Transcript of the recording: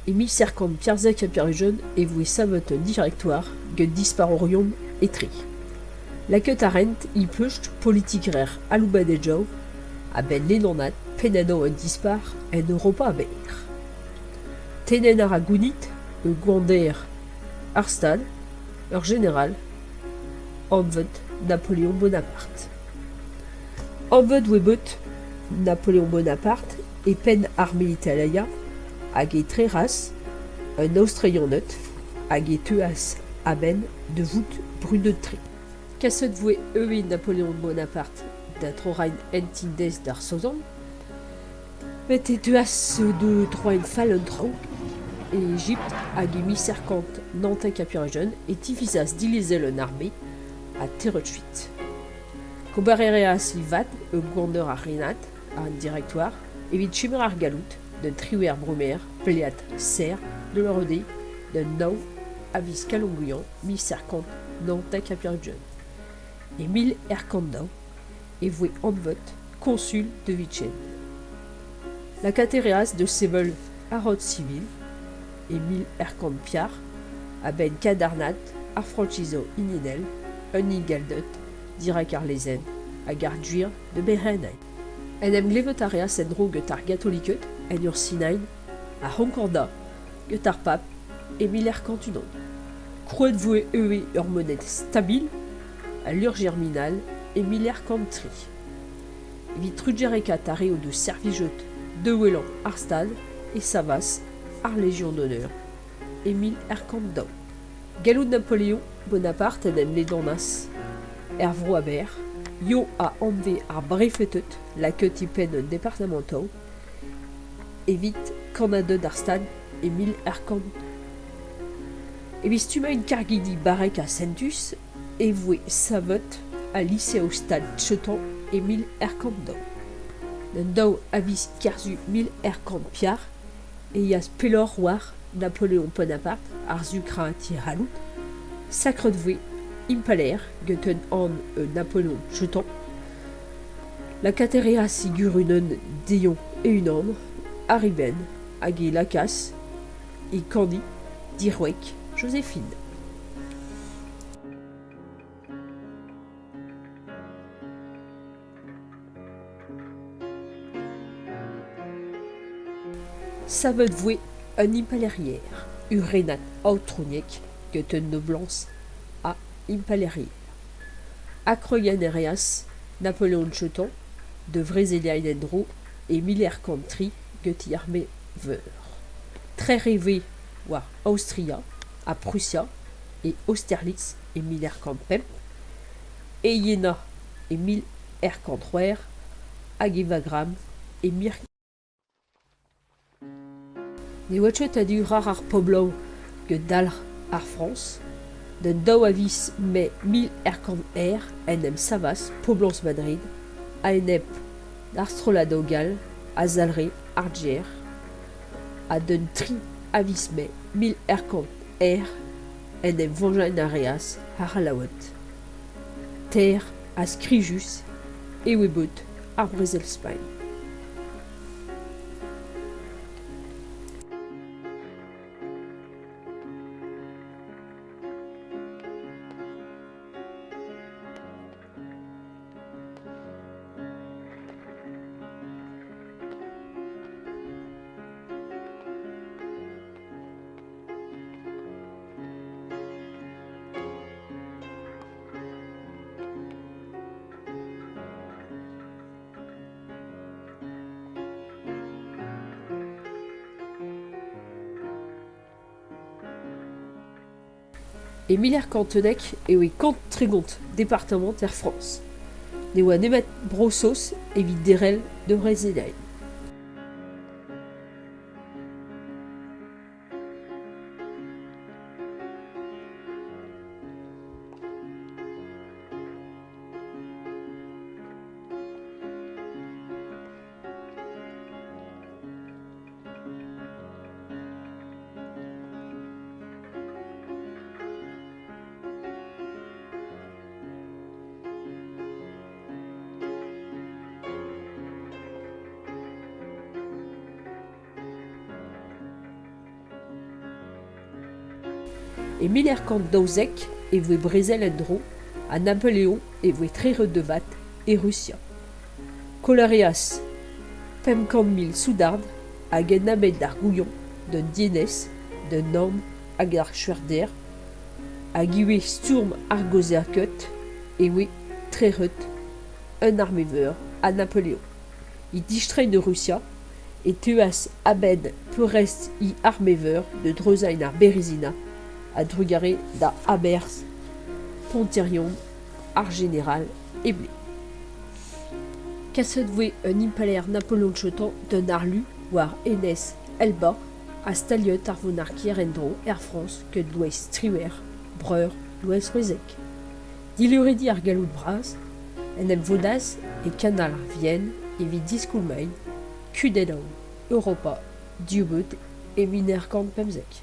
et mi cercant Pierzek à Pierre Jeune et voué savot directoire, que disparorium et tri. La queue tarent, y plucht politiquerer aloubadejau, a ben lenonat, penano en dispar, en Europa abeir. Tenen aragounit, gwander Arstad, leur général, envet Napoléon Bonaparte. Envet webot Napoléon Bonaparte et pen armée Italia, hag e treras, un Australian neut, hag e teuas aben de voûte brunetri. Kasset voué Napoléon Bonaparte d'atrorain entindes d'ar sozan, met e teuas de droit fallen trau, et Égypte hag e miserkant Nantek a Pierre-Jeune et tifisas d'Ilizel en armée à Terrotchuit. Kobarereas livat, gwander a Renat, à un directoire, evit chimer ar galout, d'un triouer bromer, pléat serre, de l'ordé, d'un nau, avis calonguyan, miserkant Nantek a Pierre-Jeune. Et 1000 erkandau, et voué envot, consul de Vichen. La catéréas de Sebel arrot civil, et 1000 erkand piar, a ben kadarnat, affranchiso ininel, un igaldot, dirak arlezen, a garduir de Berenay. En em glevetarias en dro getar gatoliket, en ur sinain, a honkorda, getar pap, et 1000 erkand unan. Krouet voué ur monet stabil, à l'ur germinal, et 1000 erkand tri. Evit trudjereka tareo de servijot, de Wellan Arstad, et Savas, ar Légion d'honneur, et 1000 erkand dau. Galou de Napoléon Bonaparte en em ledanas, Hervro aber, yo a enlevé ar brefetet la queue pen départementaux, évite Canada d'Arstad et 1000 erkand. Et bistuma une carguidi barek à Sentus, et voué savot à lycée au stade Chetan et 1000 erkand dau. N'endau avis kerzu 1000 erkand piar, et yas pelor war Napoléon Bonaparte, arzukra tiralout, sacre de voué impaler, geten an Napoléon Chetan. La catéréa sigur une Dion et une ombre, Ariben, Agé Lacasse, et Candy, Dirwek, Joséphine. Savet voué un impalérière, Urenat Autroniek, geten noblance à impalérier. Acroyanereas, Napoléon Chetan, de Vrézélia Endro et Miller Country, Geti armée veur. Très rêvé, war Austria, à Prussia, et Austerlitz et Miller Campem, et Jena et Mil Erkantroer, Agevagram et Mir. Ne watchet a du rar ar poblau que d'alr ar France, d'un dau avis mais 1000 erkand en em Savas, Poblans Madrid, a enep d'Arstrolado Gal, a Zalré, Argier, a d'un tri avis mais 1000 erkand en em Vangein Areas, Haralawet. Terre a Scrijus, et Webot, a Breselspain. Et Miller Cantonec et oui Cant Trégont, département Terre France. Ne oa nemet brossos evit derel de Brésilien. et Milerkant dauzek et voe Brezel endro, à Napoléon et voe trere de bat et Russia. Colarias, 50 000 soudard, hag en abed d'ar gouillon, d'un dienes, d'un norm hag ar schwerder, hag iwe sturm ar goze ar ket, et oui, treret, un armeveur à Napoléon. I distrein de Russia, et tuas abed peurest I armeveur de dreuzain ar Berezina, à drugare da Abers, Ponterion, ar général et blé. Kasset voe un impaler Napoléon Chotan d'un arlu war Enes Elba, à staliot ar vonarkier endro Air France que d'ouest triwer, breur, l'ouest ruezek. Diluredi ar galou de bras, en em vodaz et canal ar Vienne, evit diskoulmain, kudenao, Europa, diubut et Minerkant pemzek.